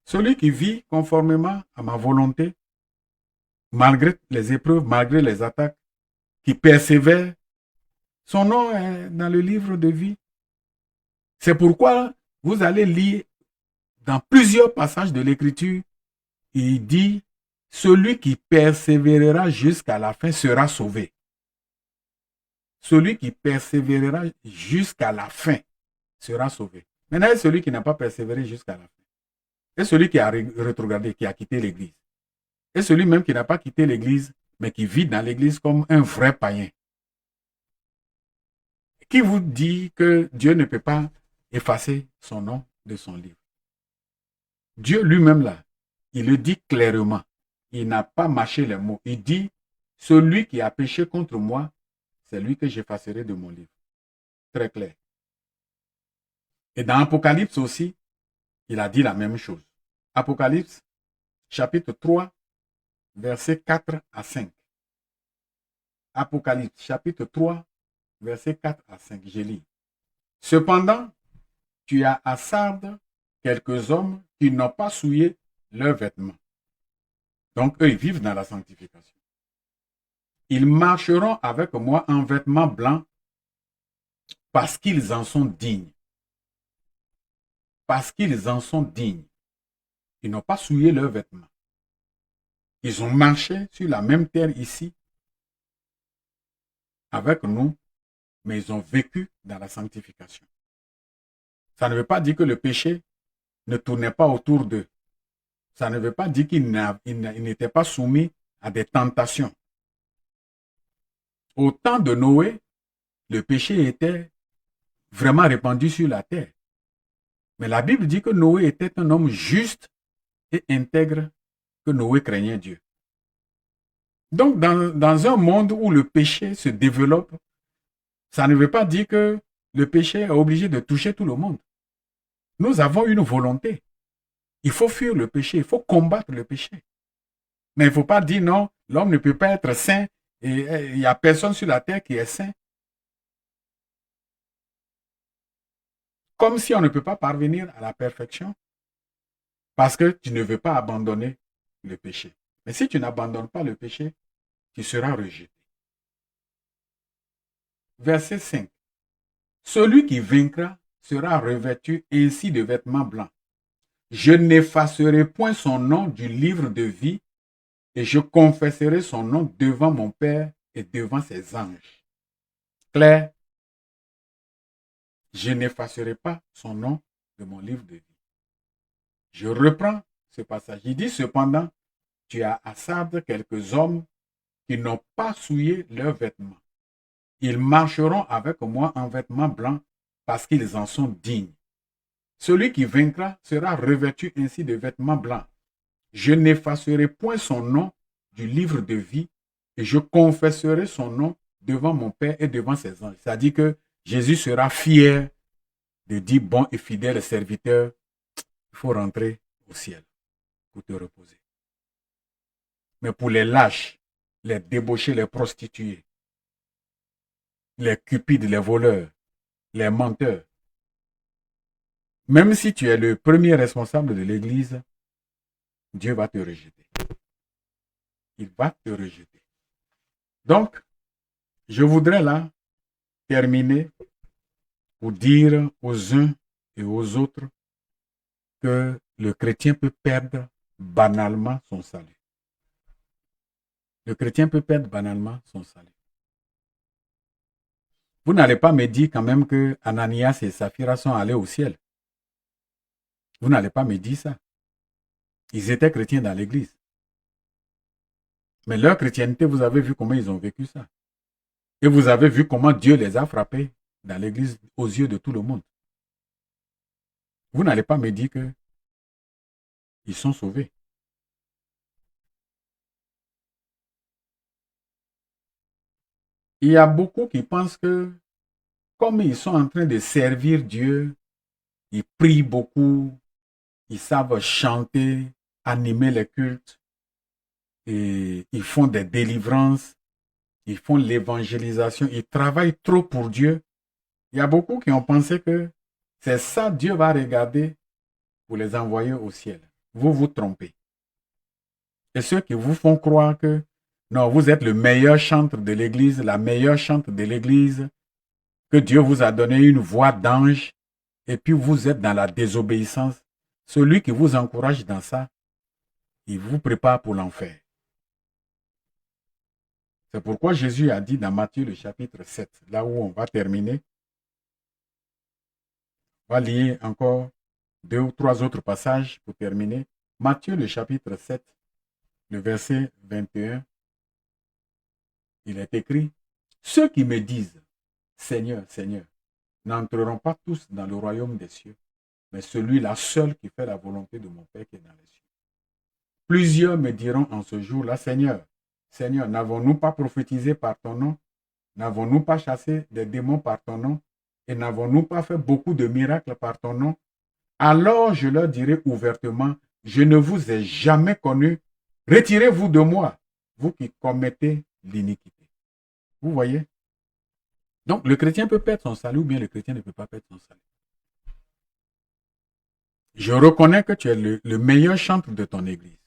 Celui qui vit conformément à ma volonté, malgré les épreuves, malgré les attaques, qui persévère, son nom est dans le livre de vie. C'est pourquoi vous allez lire dans plusieurs passages de l'Écriture, il dit, celui qui persévérera jusqu'à la fin sera sauvé. Celui qui persévérera jusqu'à la fin sera sauvé. Maintenant, il y a celui qui n'a pas persévéré jusqu'à la fin. Et celui qui a rétrogradé, qui a quitté l'église. Et celui même qui n'a pas quitté l'église, mais qui vit dans l'église comme un vrai païen. Qui vous dit que Dieu ne peut pas effacer son nom de son livre? Dieu lui-même là, il le dit clairement. Il n'a pas mâché les mots. Il dit, celui qui a péché contre moi, c'est lui que j'effacerai de mon livre. Très clair. Et dans Apocalypse aussi, il a dit la même chose. Apocalypse, chapitre 3, versets 4 à 5. Apocalypse, chapitre 3, versets 4 à 5. Je lis. Cependant, tu as à Sardes quelques hommes qui n'ont pas souillé leurs vêtements. Donc, eux, ils vivent dans la sanctification. Ils marcheront avec moi en vêtements blancs parce qu'ils en sont dignes. Parce qu'ils en sont dignes. Ils n'ont pas souillé leurs vêtements. Ils ont marché sur la même terre ici avec nous, mais ils ont vécu dans la sanctification. Ça ne veut pas dire que le péché ne tournait pas autour d'eux. Ça ne veut pas dire qu'ils n'étaient pas soumis à des tentations. Au temps de Noé, le péché était vraiment répandu sur la terre. Mais la Bible dit que Noé était un homme juste et intègre, que Noé craignait Dieu. Donc, dans un monde où le péché se développe, ça ne veut pas dire que le péché est obligé de toucher tout le monde. Nous avons une volonté. Il faut fuir le péché, il faut combattre le péché. Mais il ne faut pas dire non, l'homme ne peut pas être saint et il n'y a personne sur la terre qui est saint. Comme si on ne peut pas parvenir à la perfection parce que tu ne veux pas abandonner le péché. Mais si tu n'abandonnes pas le péché, tu seras rejeté. Verset 5. Celui qui vaincra sera revêtu ainsi de vêtements blancs. Je n'effacerai point son nom du livre de vie et je confesserai son nom devant mon Père et devant ses anges. Claire, je n'effacerai pas son nom de mon livre de vie. Je reprends ce passage. Il dit cependant, tu as à Sardes quelques hommes qui n'ont pas souillé leurs vêtements. Ils marcheront avec moi en vêtements blancs parce qu'ils en sont dignes. Celui qui vaincra sera revêtu ainsi de vêtements blancs. Je n'effacerai point son nom du livre de vie et je confesserai son nom devant mon Père et devant ses anges. C'est-à-dire que Jésus sera fier de dire bon et fidèle serviteur, il faut rentrer au ciel pour te reposer. mais pour les lâches, les débauchés, les prostituées, les cupides, les voleurs, les menteurs. Même si tu es le premier responsable de l'église, Dieu va te rejeter. Il va te rejeter. Donc, je voudrais là terminer pour dire aux uns et aux autres que le chrétien peut perdre banalement son salut. Le chrétien peut perdre banalement son salut. Vous n'allez pas me dire quand même que Ananias et Saphira sont allés au ciel. Vous n'allez pas me dire ça. Ils étaient chrétiens dans l'église. Mais leur chrétienté, vous avez vu comment ils ont vécu ça. Et vous avez vu comment Dieu les a frappés dans l'église aux yeux de tout le monde. Vous n'allez pas me dire que ils sont sauvés. Il y a beaucoup qui pensent que comme ils sont en train de servir Dieu, ils prient beaucoup, ils savent chanter, animer les cultes, et ils font des délivrances, ils font l'évangélisation, ils travaillent trop pour Dieu. Il y a beaucoup qui ont pensé que c'est ça Dieu va regarder pour les envoyer au ciel. Vous vous trompez. Et ceux qui vous font croire que non, vous êtes le meilleur chantre de l'église, la meilleure chante de l'église, que Dieu vous a donné une voix d'ange, et puis vous êtes dans la désobéissance. Celui qui vous encourage dans ça, il vous prépare pour l'enfer. C'est pourquoi Jésus a dit dans Matthieu le chapitre 7, là où on va terminer, on va lire encore 2 ou 3 autres passages pour terminer. Matthieu le chapitre 7, le verset 21, il est écrit, « Ceux qui me disent, Seigneur, Seigneur, n'entreront pas tous dans le royaume des cieux, mais celui-là seul qui fait la volonté de mon Père qui est dans les cieux. Plusieurs me diront en ce jour-là, Seigneur, Seigneur, n'avons-nous pas prophétisé par ton nom? N'avons-nous pas chassé des démons par ton nom? Et n'avons-nous pas fait beaucoup de miracles par ton nom? Alors je leur dirai ouvertement, je ne vous ai jamais connu. Retirez-vous de moi, vous qui commettez l'iniquité. » Vous voyez? Donc, le chrétien peut perdre son salut ou bien le chrétien ne peut pas perdre son salut. Je reconnais que tu es le meilleur chantre de ton église.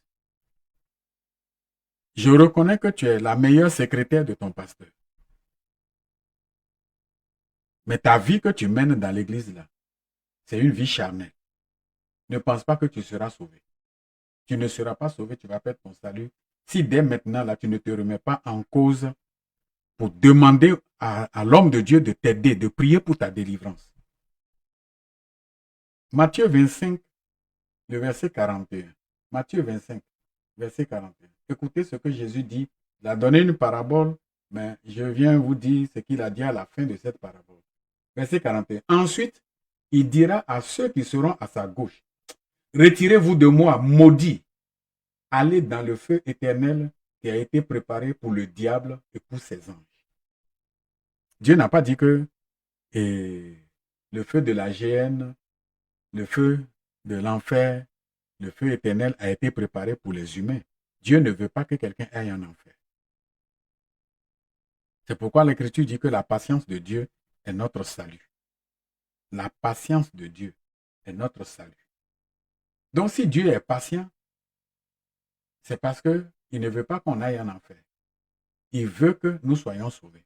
Je reconnais que tu es la meilleure secrétaire de ton pasteur. Mais ta vie que tu mènes dans l'église là, c'est une vie charnelle. Ne pense pas que tu seras sauvé. Tu ne seras pas sauvé, tu vas perdre ton salut. Si dès maintenant là, tu ne te remets pas en cause pour demander à l'homme de Dieu de t'aider, de prier pour ta délivrance. Matthieu 25, le verset 41. Matthieu 25, verset 41. Écoutez ce que Jésus dit. Il a donné une parabole, mais je viens vous dire ce qu'il a dit à la fin de cette parabole. Verset 41. Ensuite, il dira à ceux qui seront à sa gauche, retirez-vous de moi, maudits, allez dans le feu éternel qui a été préparé pour le diable et pour ses anges. Dieu n'a pas dit que le feu de la géhenne, le feu de l'enfer, le feu éternel a été préparé pour les humains. Dieu ne veut pas que quelqu'un aille en enfer. C'est pourquoi l'Écriture dit que la patience de Dieu est notre salut. La patience de Dieu est notre salut. Donc si Dieu est patient, c'est parce qu'il ne veut pas qu'on aille en enfer. Il veut que nous soyons sauvés.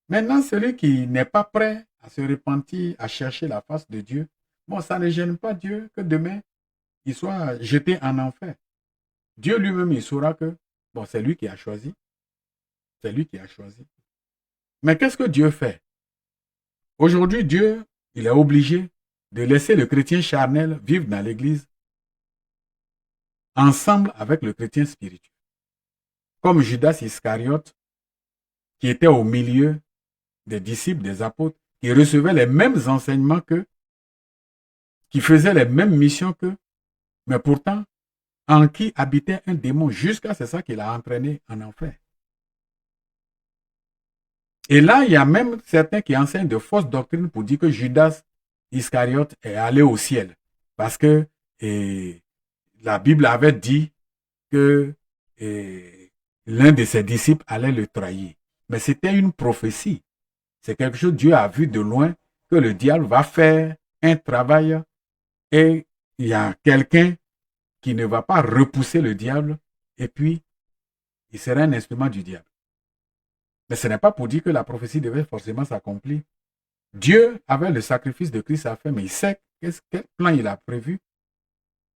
Maintenant, celui qui n'est pas prêt à se repentir, à chercher la face de Dieu, bon, ça ne gêne pas Dieu que demain, il soit jeté en enfer. Dieu lui-même, il saura que, bon, c'est lui qui a choisi. C'est lui qui a choisi. Mais qu'est-ce que Dieu fait? Aujourd'hui, Dieu, il est obligé de laisser le chrétien charnel vivre dans l'église ensemble avec le chrétien spirituel. Comme Judas Iscariote, qui était au milieu des disciples, des apôtres, qui recevaient les mêmes enseignements qu'eux, qui faisaient les mêmes missions qu'eux, mais pourtant, en qui habitait un démon, jusqu'à c'est ça qui l'a entraîné en enfer. Et là, il y a même certains qui enseignent de fausses doctrines pour dire que Judas Iscariote est allé au ciel. Parce que la Bible avait dit que l'un de ses disciples allait le trahir. Mais c'était une prophétie. C'est quelque chose que Dieu a vu de loin, que le diable va faire un travail et il y a quelqu'un qui ne va pas repousser le diable et puis il sera un instrument du diable. Mais ce n'est pas pour dire que la prophétie devait forcément s'accomplir. Dieu avait le sacrifice de Christ à faire, mais il sait quel plan il a prévu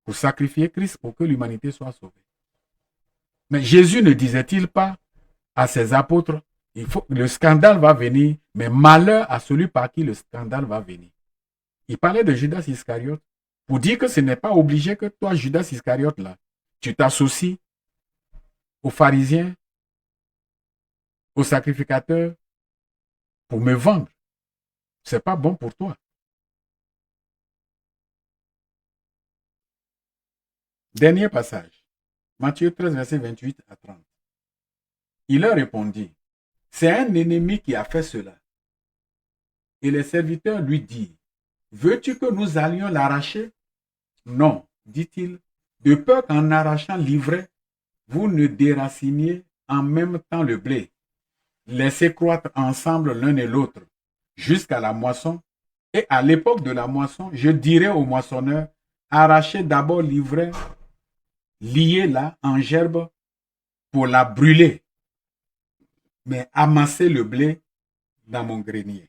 pour sacrifier Christ pour que l'humanité soit sauvée. Mais Jésus ne disait-il pas à ses apôtres, le scandale va venir, mais malheur à celui par qui le scandale va venir. Il parlait de Judas Iscariote pour dire que ce n'est pas obligé que toi, Judas Iscariote, là, tu t'associes aux pharisiens, aux sacrificateurs pour me vendre. Ce n'est pas bon pour toi. Dernier passage. Matthieu 13, verset 28 à 30. Il leur répondit, c'est un ennemi qui a fait cela. Et les serviteurs lui dirent, veux-tu que nous allions l'arracher? Non, dit-il, de peur qu'en arrachant l'ivraie, vous ne déraciniez en même temps le blé. Laissez croître ensemble l'un et l'autre jusqu'à la moisson. Et à l'époque de la moisson, je dirai au moissonneur, arrachez d'abord l'ivraie, liez-la en gerbe pour la brûler, mais amassez le blé dans mon grenier.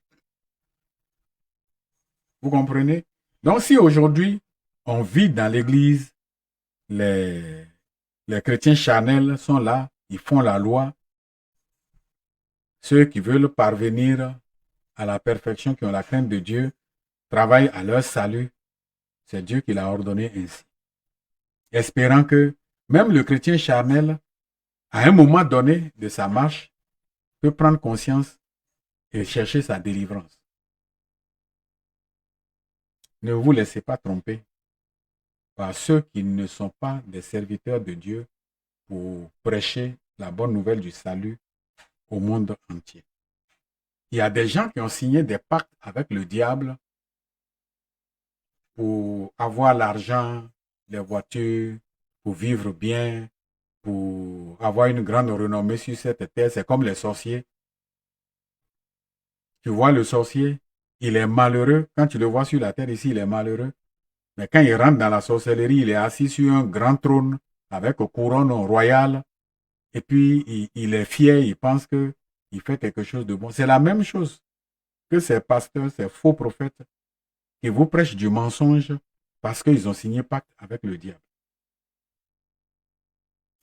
Vous comprenez? Donc si aujourd'hui, on vit dans l'église, les chrétiens charnels sont là, ils font la loi. Ceux qui veulent parvenir à la perfection, qui ont la crainte de Dieu, travaillent à leur salut. C'est Dieu qui l'a ordonné ainsi. Espérant que même le chrétien charnel, à un moment donné de sa marche, peut prendre conscience et chercher sa délivrance. Ne vous laissez pas tromper par ceux qui ne sont pas des serviteurs de Dieu pour prêcher la bonne nouvelle du salut au monde entier. Il y a des gens qui ont signé des pactes avec le diable pour avoir l'argent, les voitures, pour vivre bien, pour avoir une grande renommée sur cette terre. C'est comme les sorciers. Tu vois le sorcier, il est malheureux. Quand tu le vois sur la terre ici, il est malheureux. Mais quand il rentre dans la sorcellerie, il est assis sur un grand trône avec une couronne royale. Et puis, il est fier, il pense qu'il fait quelque chose de bon. C'est la même chose que ces pasteurs, ces faux prophètes qui vous prêchent du mensonge parce qu'ils ont signé pacte avec le diable.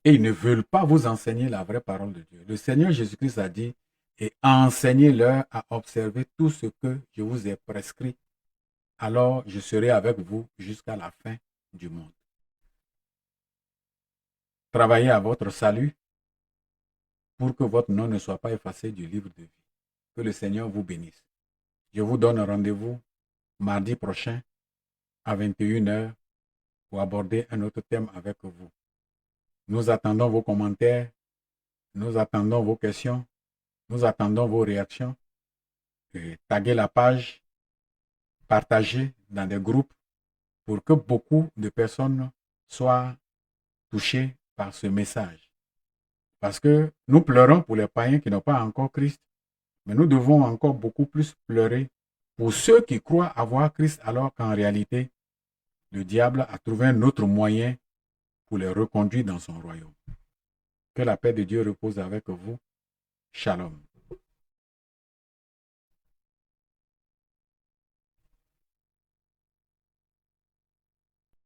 Et ils ne veulent pas vous enseigner la vraie parole de Dieu. Le Seigneur Jésus-Christ a dit, et enseignez-leur à observer tout ce que je vous ai prescrit. Alors je serai avec vous jusqu'à la fin du monde. Travaillez à votre salut pour que votre nom ne soit pas effacé du livre de vie. Que le Seigneur vous bénisse. Je vous donne rendez-vous mardi prochain à 21 h pour aborder un autre thème avec vous. Nous attendons vos commentaires, nous attendons vos questions, nous attendons vos réactions. Taguez la page, partagez dans des groupes pour que beaucoup de personnes soient touchées par ce message. Parce que nous pleurons pour les païens qui n'ont pas encore Christ, mais nous devons encore beaucoup plus pleurer pour ceux qui croient avoir Christ alors qu'en réalité, le diable a trouvé un autre moyen pour les reconduire dans son royaume. Que la paix de Dieu repose avec vous. Shalom.